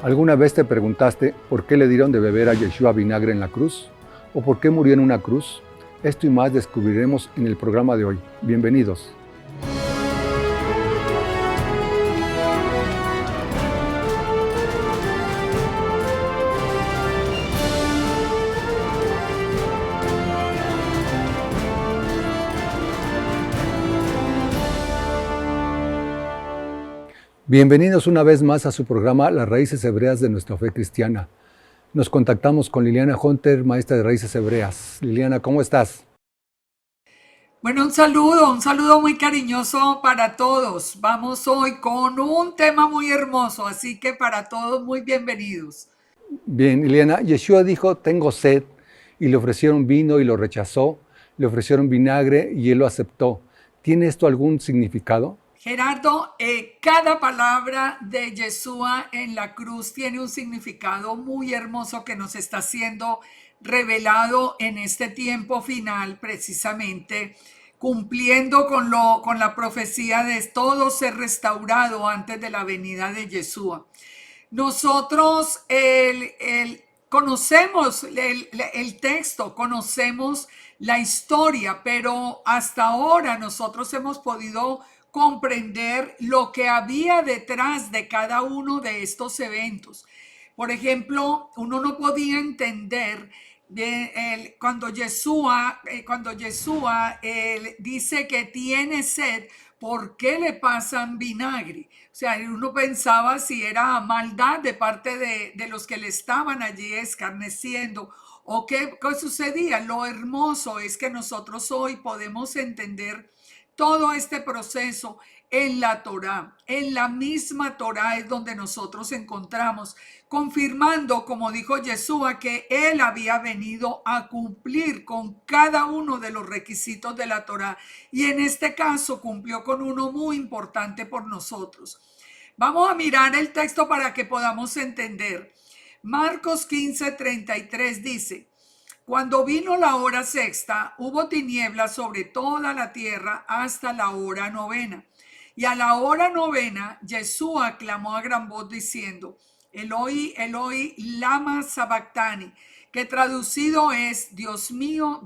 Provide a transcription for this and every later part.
¿Alguna vez te preguntaste por qué le dieron de beber a Yeshua vinagre en la cruz? ¿O por qué murió en una cruz? Esto y más descubriremos en el programa de hoy. Bienvenidos. Bienvenidos una vez más a su programa Las Raíces Hebreas de nuestra fe cristiana. Nos contactamos con Liliana Hunter, maestra de Raíces Hebreas. Liliana, ¿cómo estás? Bueno, un saludo muy cariñoso para todos. Vamos hoy con un tema muy hermoso, así que para todos muy bienvenidos. Bien, Liliana, Yeshua dijo, tengo sed, y le ofrecieron vino y lo rechazó, le ofrecieron vinagre y él lo aceptó. ¿Tiene esto algún significado? Gerardo, cada palabra de Yeshua en la cruz tiene un significado muy hermoso que nos está siendo revelado en este tiempo final, precisamente cumpliendo con la profecía de todo ser restaurado antes de la venida de Yeshua. Nosotros conocemos el texto, conocemos la historia, pero hasta ahora nosotros hemos podido comprender lo que había detrás de cada uno de estos eventos. Por ejemplo, uno no podía entender cuando Yeshua dice que tiene sed, ¿por qué le pasan vinagre? O sea, uno pensaba si era maldad de parte de los que le estaban allí escarneciendo o qué sucedía. Lo hermoso es que nosotros hoy podemos entender todo este proceso en la Torá. En la misma Torá es donde nosotros encontramos, confirmando, como dijo Yeshua, que él había venido a cumplir con cada uno de los requisitos de la Torá. Y en este caso cumplió con uno muy importante por nosotros. Vamos a mirar el texto para que podamos entender. Marcos 15:33 dice: cuando vino la hora sexta, hubo tinieblas sobre toda la tierra hasta la hora novena. Y a la hora novena, Yeshua clamó a gran voz diciendo: Eloi, Eloi, lama sabactani, que traducido es: Dios mío,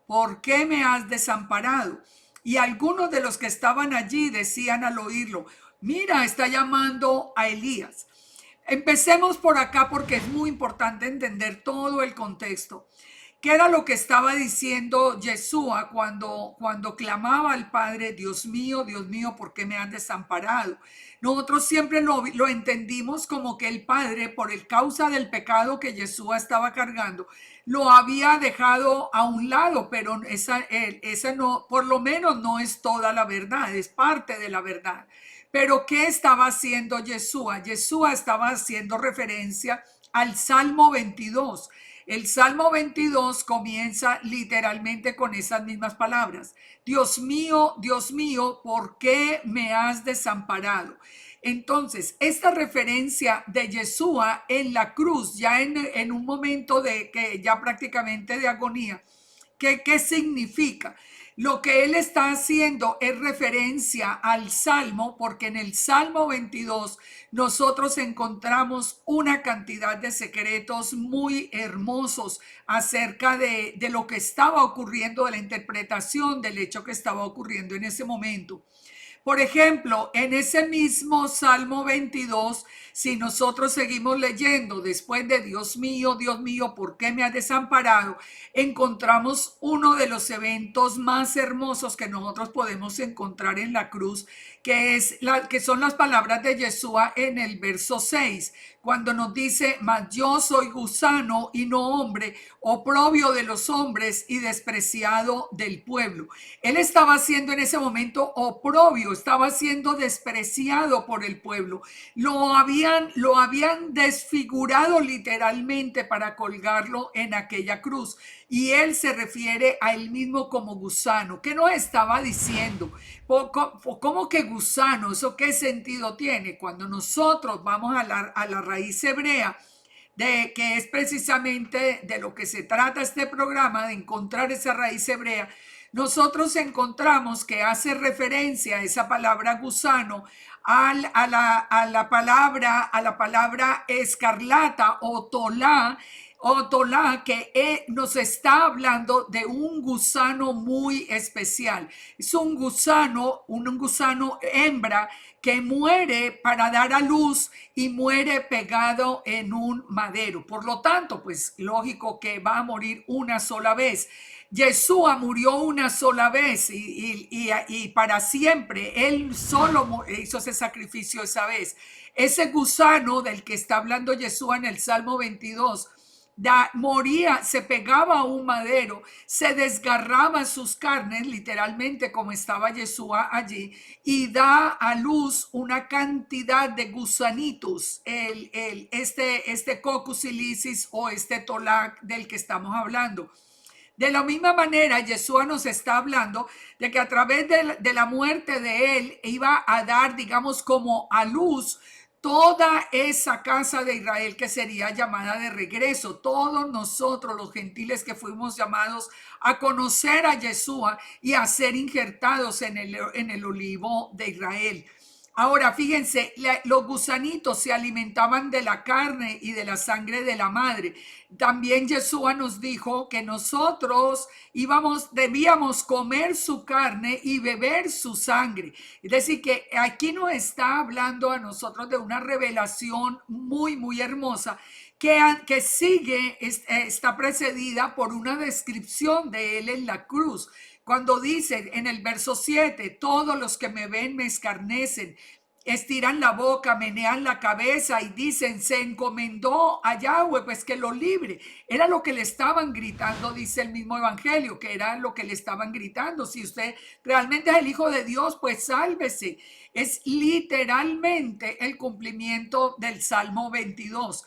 ¿por qué me has desamparado? Y algunos de los que estaban allí decían al oírlo: mira, está llamando a Elías. Empecemos por acá porque es muy importante entender todo el contexto. ¿Qué era lo que estaba diciendo Yeshua cuando clamaba al Padre: Dios mío, ¿por qué me has desamparado? Nosotros siempre lo entendimos como que el Padre, por el causa del pecado que Yeshua estaba cargando, lo había dejado a un lado, pero esa no, por lo menos no es toda la verdad, es parte de la verdad. Pero ¿qué estaba haciendo Yeshua? Yeshua estaba haciendo referencia al Salmo 22. El Salmo 22 comienza literalmente con esas mismas palabras. Dios mío, ¿por qué me has desamparado? Entonces, esta referencia de Yeshua en la cruz, ya en un momento de que ya prácticamente de agonía, ¿qué significa? Lo que él está haciendo es referencia al Salmo, porque en el Salmo 22 nosotros encontramos una cantidad de secretos muy hermosos acerca de lo que estaba ocurriendo, de la interpretación del hecho que estaba ocurriendo en ese momento. Por ejemplo, en ese mismo Salmo 22, si nosotros seguimos leyendo después de Dios mío, ¿por qué me has desamparado? Encontramos uno de los eventos más hermosos que nosotros podemos encontrar en la cruz, que son las palabras de Yeshua en el verso 6, cuando nos dice: mas yo soy gusano y no hombre, oprobio de los hombres y despreciado del pueblo. Él estaba siendo en ese momento oprobio, estaba siendo despreciado por el pueblo. Lo habían desfigurado literalmente para colgarlo en aquella cruz. Y él se refiere a él mismo como gusano. ¿Qué nos estaba diciendo? ¿Cómo que gusano? ¿Eso qué sentido tiene? Cuando nosotros vamos a la raíz hebrea, de que es precisamente de lo que se trata este programa, de encontrar esa raíz hebrea, nosotros encontramos que hace referencia a esa palabra gusano a la palabra escarlata o tolá, que nos está hablando de un gusano muy especial. Es un gusano hembra que muere para dar a luz y muere pegado en un madero. Por lo tanto, pues lógico que va a morir una sola vez. Yeshua murió una sola vez y para siempre. Él solo hizo ese sacrificio esa vez. Ese gusano del que está hablando Yeshua en el Salmo 22 moría, se pegaba a un madero, se desgarraba sus carnes, literalmente como estaba Yeshua allí, y da a luz una cantidad de gusanitos, este Coccus ilicis o este tolac del que estamos hablando. De la misma manera, Yeshua nos está hablando de que a través de la muerte de él iba a dar, digamos, como a luz toda esa casa de Israel que sería llamada de regreso. Todos nosotros, los gentiles que fuimos llamados a conocer a Yeshua y a ser injertados en el olivo de Israel. Ahora, fíjense, los gusanitos se alimentaban de la carne y de la sangre de la madre. También Yeshua nos dijo que nosotros debíamos comer su carne y beber su sangre. Es decir, que aquí nos está hablando a nosotros de una revelación muy, muy hermosa que está precedida por una descripción de él en la cruz. Cuando dice en el verso 7, todos los que me ven me escarnecen, estiran la boca, menean la cabeza y dicen, se encomendó a Yahweh, pues que lo libre. Era lo que le estaban gritando, dice el mismo evangelio, que era lo que le estaban gritando. Si usted realmente es el Hijo de Dios, pues sálvese. Es literalmente el cumplimiento del Salmo 22.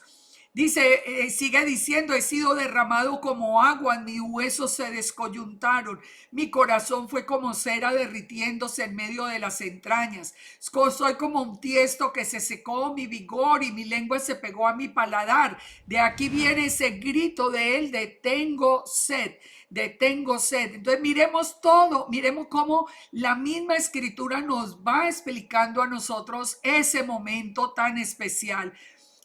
Dice, sigue diciendo, he sido derramado como agua, mis huesos se descoyuntaron, mi corazón fue como cera derritiéndose en medio de las entrañas. Soy como un tiesto que se secó mi vigor y mi lengua se pegó a mi paladar. De aquí viene ese grito de él de tengo sed. Entonces miremos todo, miremos cómo la misma escritura nos va explicando a nosotros ese momento tan especial.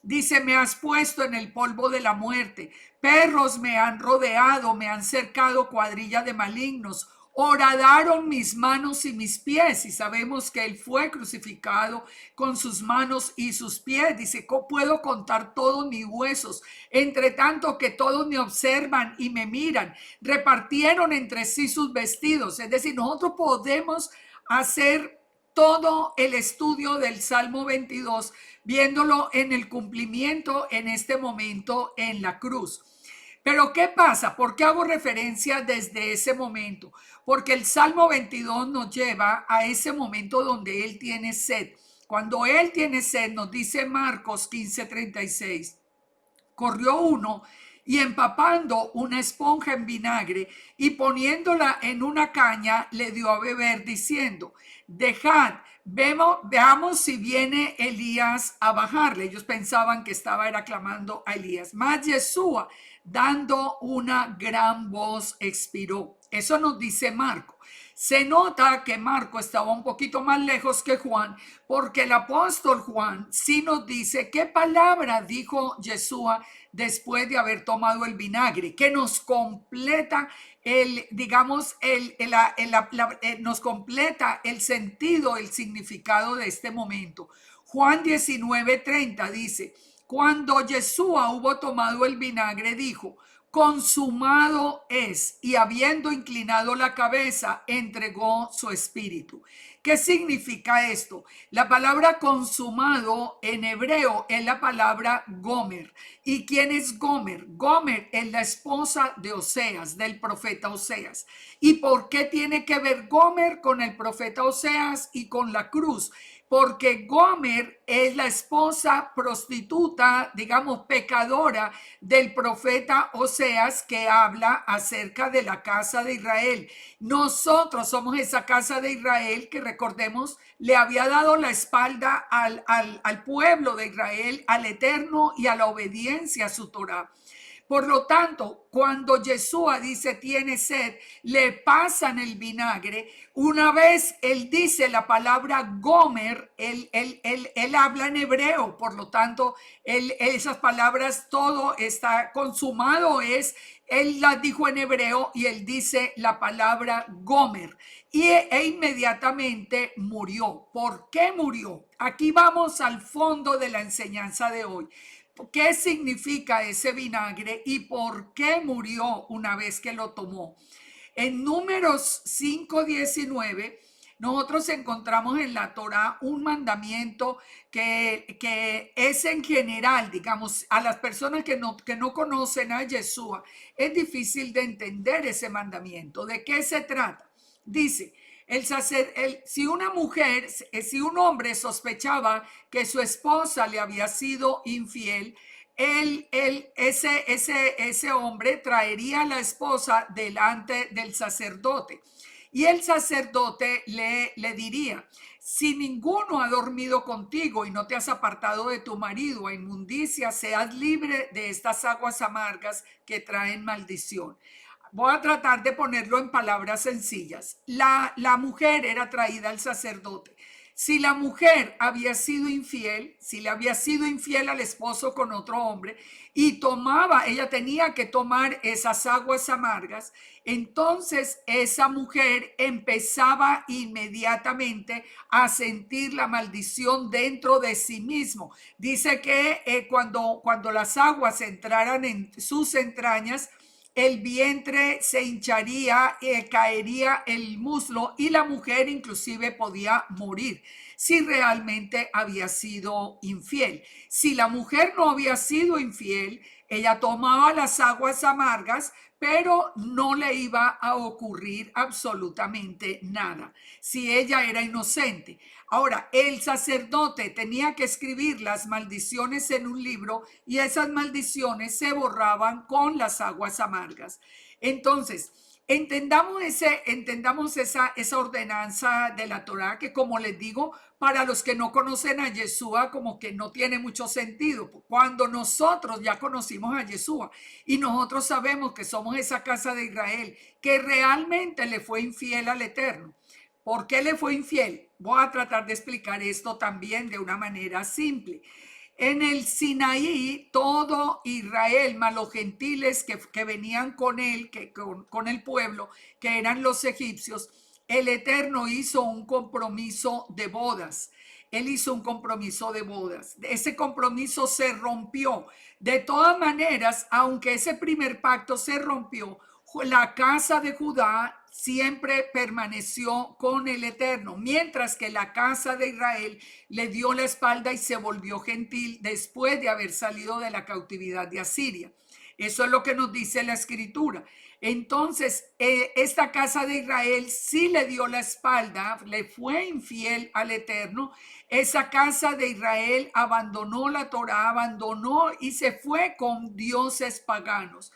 Dice, me has puesto en el polvo de la muerte, perros me han rodeado, me han cercado cuadrilla de malignos, horadaron mis manos y mis pies, y sabemos que él fue crucificado con sus manos y sus pies. Dice, puedo contar todos mis huesos, entre tanto que todos me observan y me miran, repartieron entre sí sus vestidos. Es decir, nosotros podemos hacer todo el estudio del Salmo 22, viéndolo en el cumplimiento en este momento en la cruz. Pero ¿qué pasa? ¿Por qué hago referencia desde ese momento? Porque el Salmo 22 nos lleva a ese momento donde él tiene sed. Cuando él tiene sed, nos dice Marcos 15:36, corrió uno y empapando una esponja en vinagre y poniéndola en una caña, le dio a beber diciendo, dejad, veamos si viene Elías a bajarle. Ellos pensaban que era clamando a Elías. Mas Yeshua, dando una gran voz, expiró. Eso nos dice Marco. Se nota que Marco estaba un poquito más lejos que Juan, porque el apóstol Juan sí nos dice qué palabra dijo Yeshua después de haber tomado el vinagre, que nos completa nos completa el sentido, el significado de este momento. Juan 19:30 dice, cuando Yeshua hubo tomado el vinagre, dijo, consumado es, y habiendo inclinado la cabeza, entregó su espíritu. ¿Qué significa esto? La palabra consumado en hebreo es la palabra Gomer. ¿Y quién es Gomer? Gomer es la esposa de Oseas, del profeta Oseas. ¿Y por qué tiene que ver Gomer con el profeta Oseas y con la cruz? Porque Gomer es la esposa prostituta, digamos, pecadora del profeta Oseas, que habla acerca de la casa de Israel. Nosotros somos esa casa de Israel que, recordemos, le había dado la espalda al pueblo de Israel, al Eterno y a la obediencia a su Torah. Por lo tanto, cuando Yeshua dice tiene sed, le pasan el vinagre. Una vez él dice la palabra gomer, él habla en hebreo. Por lo tanto, esas palabras, todo está consumado, él las dijo en hebreo y él dice la palabra gomer e inmediatamente murió. ¿Por qué murió? Aquí vamos al fondo de la enseñanza de hoy. ¿Qué significa ese vinagre y por qué murió una vez que lo tomó? En Números 5:19, nosotros encontramos en la Torá un mandamiento que es en general, digamos, a las personas que no conocen a Yeshua, es difícil de entender ese mandamiento. ¿De qué se trata? Dice, si una mujer, si un hombre sospechaba que su esposa le había sido infiel, ese hombre traería a la esposa delante del sacerdote y el sacerdote le diría, si ninguno ha dormido contigo y no te has apartado de tu marido a inmundicia, seas libre de estas aguas amargas que traen maldición. Voy a tratar de ponerlo en palabras sencillas. La mujer era traída al sacerdote. Si la mujer había sido infiel, si le había sido infiel al esposo con otro hombre y ella tenía que tomar esas aguas amargas, entonces esa mujer empezaba inmediatamente a sentir la maldición dentro de sí mismo. Dice que cuando las aguas entraran en sus entrañas, el vientre se hincharía, caería el muslo y la mujer inclusive podía morir si realmente había sido infiel. Si la mujer no había sido infiel, ella tomaba las aguas amargas, pero no le iba a ocurrir absolutamente nada si ella era inocente. Ahora, el sacerdote tenía que escribir las maldiciones en un libro y esas maldiciones se borraban con las aguas amargas. Entonces, entendamos esa ordenanza de la Torá que, como les digo, para los que no conocen a Yeshua, como que no tiene mucho sentido. Cuando nosotros ya conocimos a Yeshua y nosotros sabemos que somos esa casa de Israel que realmente le fue infiel al Eterno. ¿Por qué le fue infiel? Voy a tratar de explicar esto también de una manera simple. En el Sinaí, todo Israel, más los gentiles que venían con él, con el pueblo, que eran los egipcios, el Eterno hizo un compromiso de bodas. Él hizo un compromiso de bodas. Ese compromiso se rompió. De todas maneras, aunque ese primer pacto se rompió, la casa de Judá siempre permaneció con el Eterno, mientras que la casa de Israel le dio la espalda y se volvió gentil después de haber salido de la cautividad de Asiria. Eso es lo que nos dice la escritura. Entonces, esta casa de Israel sí le dio la espalda, le fue infiel al Eterno. Esa casa de Israel abandonó la Torá, abandonó y se fue con dioses paganos.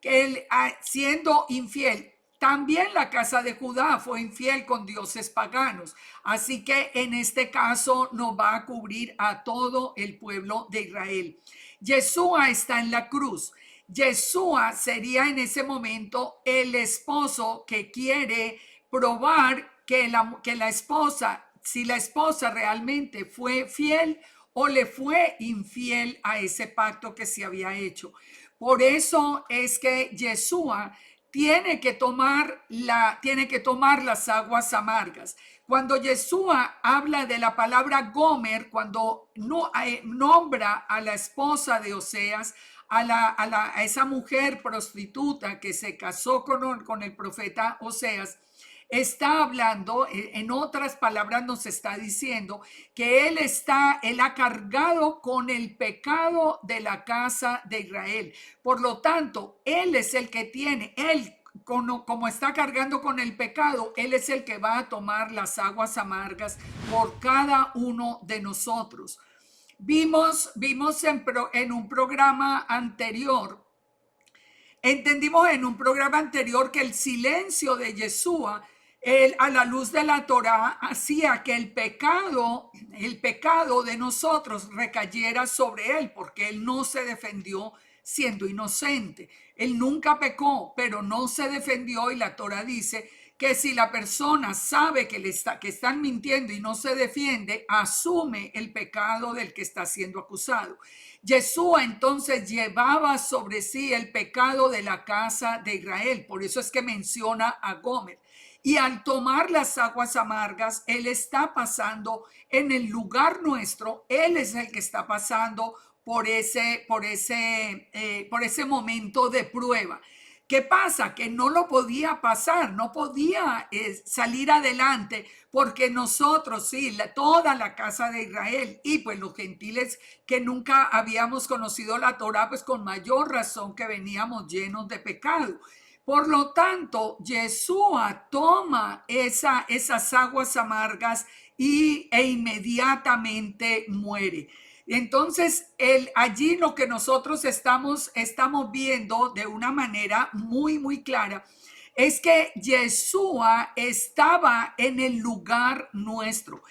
Él, siendo infiel, también la casa de Judá fue infiel con dioses paganos. Así que en este caso nos va a cubrir a todo el pueblo de Israel. Yeshua está en la cruz. Yeshua sería en ese momento el esposo que quiere probar que la esposa, si la esposa realmente fue fiel o le fue infiel a ese pacto que se había hecho. Por eso es que Yeshua tiene que tomar las aguas amargas. Cuando Yeshua habla de la palabra Gomer, cuando nombra a la esposa de Oseas, a esa mujer prostituta que se casó con el profeta Oseas, está hablando, en otras palabras nos está diciendo que él ha cargado con el pecado de la casa de Israel. Por lo tanto, él es el que tiene, como está cargando con el pecado, él es el que va a tomar las aguas amargas por cada uno de nosotros. Vimos en un programa anterior, entendimos en un programa anterior que el silencio de Yeshua, a la luz de la Torá, hacía que el pecado de nosotros recayera sobre él, porque él no se defendió siendo inocente. Él nunca pecó, pero no se defendió, y la Torah dice que si la persona sabe que están mintiendo y no se defiende, asume el pecado del que está siendo acusado. Yeshua entonces llevaba sobre sí el pecado de la casa de Israel. Por eso es que menciona a Gomer. Y al tomar las aguas amargas, Él está pasando en el lugar nuestro. Él es el que está pasando por ese momento de prueba. ¿Qué pasa? Que no lo podía pasar, no podía salir adelante, porque nosotros, sí, toda la casa de Israel y pues los gentiles que nunca habíamos conocido la Torá, pues con mayor razón que veníamos llenos de pecado. Por lo tanto, Yeshua toma esas aguas amargas e inmediatamente muere. Entonces, allí lo que nosotros estamos viendo de una manera muy, muy clara es que Yeshua estaba en el lugar nuestro,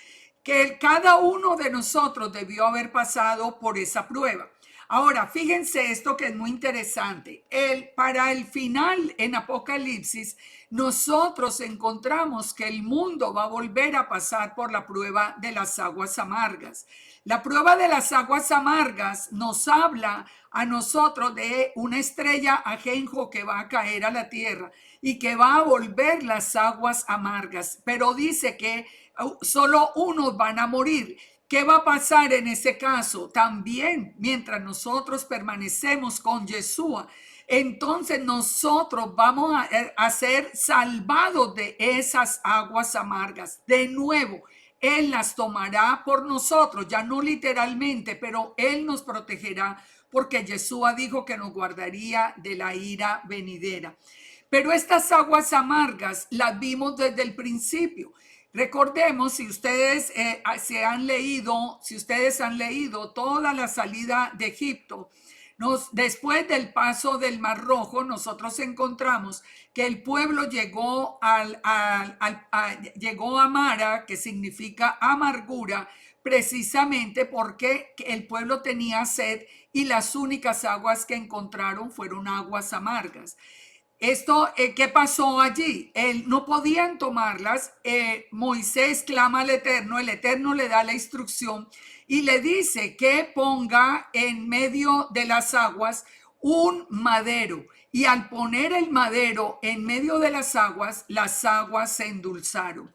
que cada uno de nosotros debió haber pasado por esa prueba. Ahora, fíjense esto que es muy interesante. Para el final en Apocalipsis, nosotros encontramos que el mundo va a volver a pasar por la prueba de las aguas amargas. La prueba de las aguas amargas nos habla a nosotros de una estrella ajenjo que va a caer a la tierra y que va a volver las aguas amargas. Pero dice que solo unos van a morir. ¿Qué va a pasar en ese caso? También, mientras nosotros permanecemos con Yeshua, entonces nosotros vamos a ser salvados de esas aguas amargas. De nuevo, Él las tomará por nosotros, ya no literalmente, pero Él nos protegerá, porque Yeshua dijo que nos guardaría de la ira venidera. Pero estas aguas amargas las vimos desde el principio. Recordemos, si ustedes si ustedes han leído toda la salida de Egipto, después del paso del Mar Rojo, nosotros encontramos que el pueblo llegó llegó a Mara, que significa amargura, precisamente porque el pueblo tenía sed y las únicas aguas que encontraron fueron aguas amargas. Esto, ¿qué pasó allí? No podían tomarlas. Moisés clama al Eterno, el Eterno le da la instrucción y le dice que ponga en medio de las aguas un madero. Y al poner el madero en medio de las aguas se endulzaron.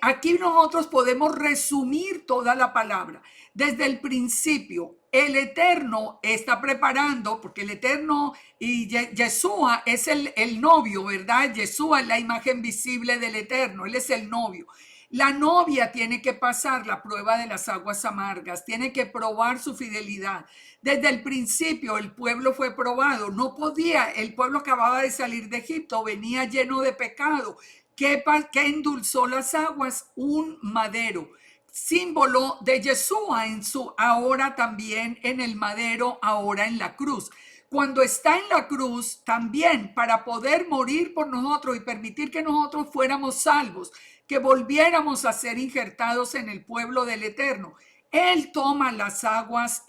Aquí nosotros podemos resumir toda la palabra. Desde el principio, el Eterno está preparando, porque el Eterno y Yeshua es el novio, ¿verdad? Yeshua es la imagen visible del Eterno, Él es el novio. La novia tiene que pasar la prueba de las aguas amargas, tiene que probar su fidelidad. Desde el principio el pueblo fue probado, no podía, el pueblo acababa de salir de Egipto, venía lleno de pecado. ¿Qué endulzó las aguas? Un madero, símbolo de Yeshua ahora también en el madero, ahora en la cruz. Cuando está en la cruz, también para poder morir por nosotros y permitir que nosotros fuéramos salvos, que volviéramos a ser injertados en el pueblo del Eterno, Él toma las aguas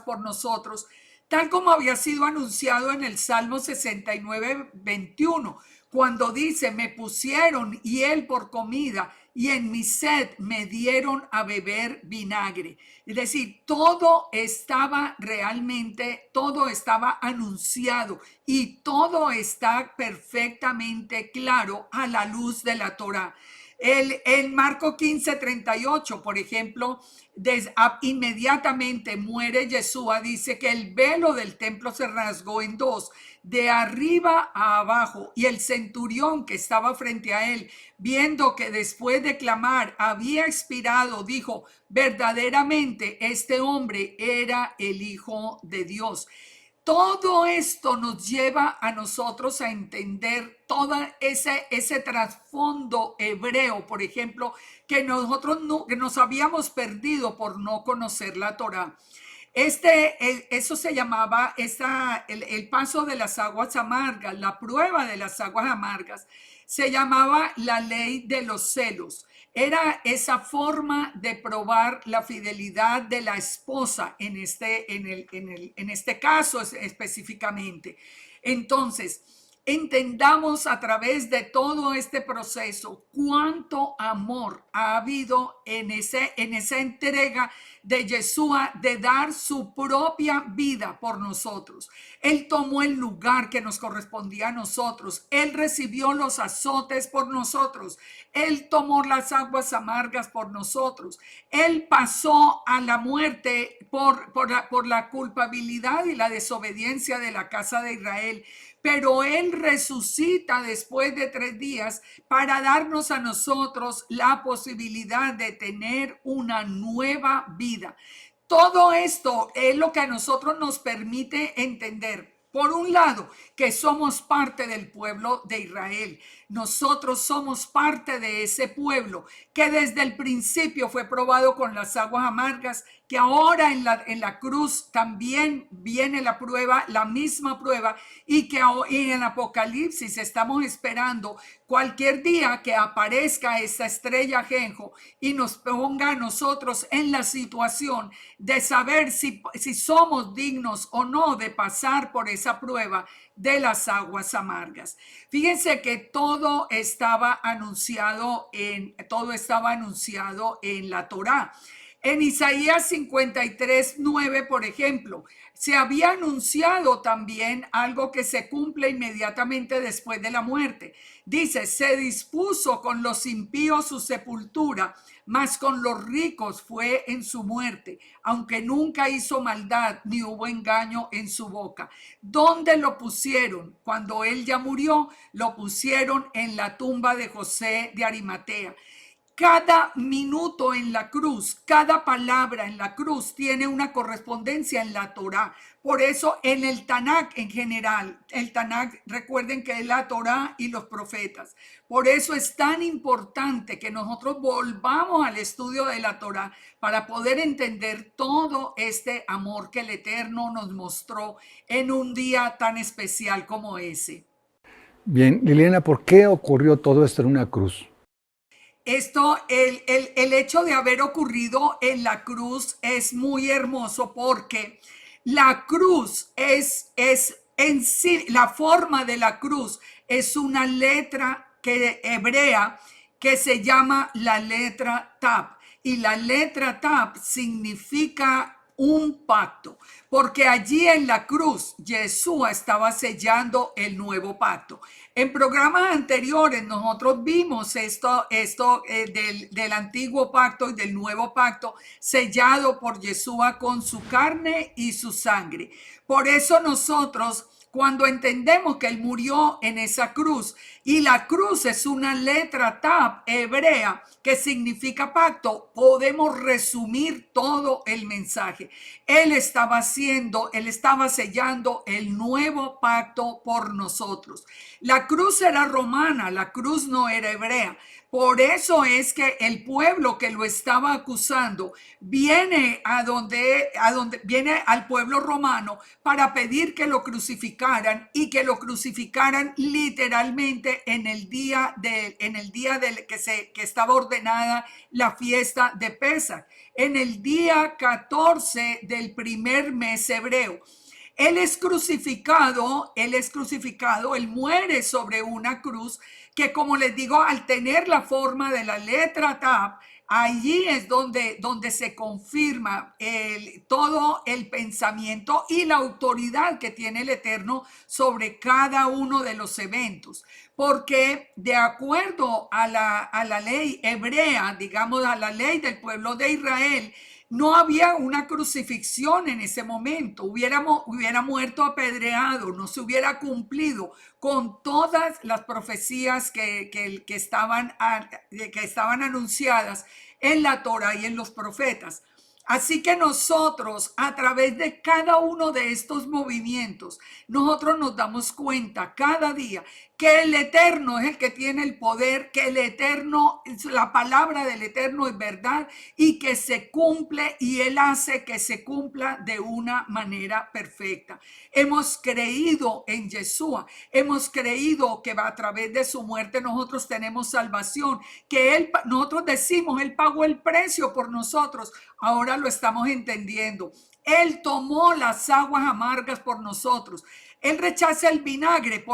por nosotros, tal como había sido anunciado en el Salmo 69, 21, cuando dice: me pusieron hiel por comida y en mi sed me dieron a beber vinagre. Es decir, todo estaba anunciado y todo está perfectamente claro a la luz de la Torá. En Marco 15:38, por ejemplo, inmediatamente muere Yeshua, dice que el velo del templo se rasgó en dos, de arriba a abajo, y el centurión que estaba frente a él, viendo que después de clamar había expirado, dijo: verdaderamente este hombre era el Hijo de Dios. Todo esto nos lleva a nosotros a entender todo ese trasfondo hebreo, por ejemplo, que nosotros que nos habíamos perdido por no conocer la Torá. Eso se llamaba el paso de las aguas amargas, la prueba de las aguas amargas, se llamaba la ley de los celos. era esa forma de probar la fidelidad de la esposa en este caso específicamente. Entonces, entendamos a través de todo este proceso cuánto amor ha habido en esa entrega de Yeshua de dar su propia vida por nosotros. Él tomó el lugar que nos correspondía a nosotros. Él recibió los azotes por nosotros. Él tomó las aguas amargas por nosotros. Él pasó a la muerte por la culpabilidad y la desobediencia de la casa de Israel. Pero Él resucita después de 3 días para darnos a nosotros la posibilidad de tener una nueva vida. Todo esto es lo que a nosotros nos permite entender. Por un lado, que somos parte del pueblo de Israel. Nosotros somos parte de ese pueblo que desde el principio fue probado con las aguas amargas, que ahora en la cruz también viene la prueba, la misma prueba, y que en Apocalipsis estamos esperando cualquier día que aparezca esa estrella Genjo y nos ponga a nosotros en la situación de saber si somos dignos o no de pasar por esa prueba de las aguas amargas. Fíjense que todo estaba anunciado en la Torá. En Isaías 53:9, por ejemplo, se había anunciado también algo que se cumple inmediatamente después de la muerte. Dice, se dispuso con los impíos su sepultura, mas con los ricos fue en su muerte, aunque nunca hizo maldad ni hubo engaño en su boca. ¿Dónde lo pusieron? Cuando él ya murió, lo pusieron en la tumba de José de Arimatea. Cada minuto en la cruz, cada palabra en la cruz tiene una correspondencia en la Torá. Por eso en el Tanakh en general, el Tanakh, recuerden que es la Torá y los profetas. Por eso es tan importante que nosotros volvamos al estudio de la Torá para poder entender todo este amor que el Eterno nos mostró en un día tan especial como ese. Bien, Liliana, ¿por qué ocurrió todo esto en una cruz? El hecho de haber ocurrido en la cruz es muy hermoso porque la cruz es en sí, la forma de la cruz es una letra hebrea que se llama la letra Tap. Y la letra Tap significa un pacto, porque allí en la cruz Yeshua estaba sellando el nuevo pacto. En programas anteriores nosotros vimos esto del antiguo pacto y del nuevo pacto sellado por Yeshua con su carne y su sangre. Por eso nosotros, cuando entendemos que Él murió en esa cruz, y la cruz es una letra Tap hebrea que significa pacto, podemos resumir todo el mensaje. Él estaba sellando el nuevo pacto por nosotros. La cruz era romana, la cruz no era hebrea. Por eso es que el pueblo que lo estaba acusando viene viene al pueblo romano para pedir que lo crucificaran y que lo crucificaran literalmente en el día que estaba ordenada la fiesta de Pesach, en el día 14 del primer mes hebreo. Él es crucificado, él muere sobre una cruz que, como les digo, al tener la forma de la letra Tap, allí es donde se confirma todo el pensamiento y la autoridad que tiene el Eterno sobre cada uno de los eventos. Porque de acuerdo a la ley hebrea, digamos, a la ley del pueblo de Israel, no había una crucifixión en ese momento, hubiera muerto apedreado, no se hubiera cumplido con todas las profecías que estaban anunciadas en la Torá y en los profetas. Así que nosotros, a través de cada uno de estos movimientos, nosotros nos damos cuenta cada día que el Eterno es el que tiene el poder, que el Eterno, la palabra del Eterno es verdad y que se cumple, y Él hace que se cumpla de una manera perfecta. Hemos creído en Yeshua, hemos creído que a través de su muerte nosotros tenemos salvación, que nosotros decimos, Él pagó el precio por nosotros, ahora lo estamos entendiendo. Él tomó las aguas amargas por nosotros. Él rechaza el vinagre,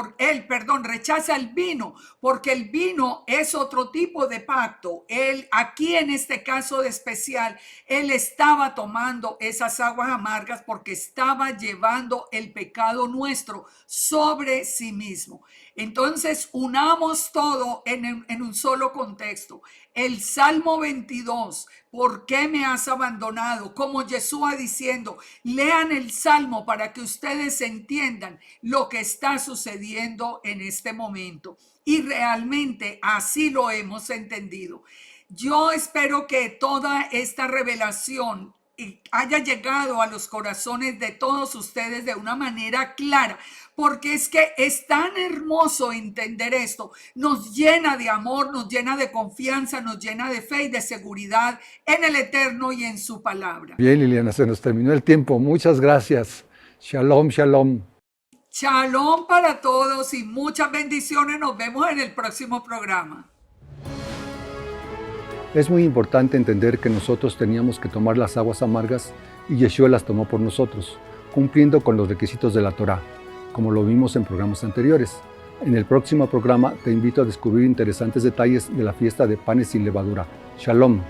rechaza el vino, porque el vino es otro tipo de pacto. Él, aquí en este caso de especial, él estaba tomando esas aguas amargas porque estaba llevando el pecado nuestro sobre sí mismo. Entonces, unamos todo en un solo contexto. El Salmo 22, ¿por qué me has abandonado? Como Yeshua diciendo, lean el Salmo para que ustedes entiendan lo que está sucediendo en este momento. Y realmente así lo hemos entendido. Yo espero que toda esta revelación haya llegado a los corazones de todos ustedes de una manera clara, porque es que es tan hermoso entender esto. Nos llena de amor, nos llena de confianza, nos llena de fe y de seguridad en el Eterno y en su palabra. Bien, Liliana, se nos terminó el tiempo. Muchas gracias. Shalom, shalom. Shalom para todos y muchas bendiciones. Nos vemos en el próximo programa. Es muy importante entender que nosotros teníamos que tomar las aguas amargas y Yeshua las tomó por nosotros, cumpliendo con los requisitos de la Torá, como lo vimos en programas anteriores. En el próximo programa te invito a descubrir interesantes detalles de la fiesta de panes sin levadura. Shalom.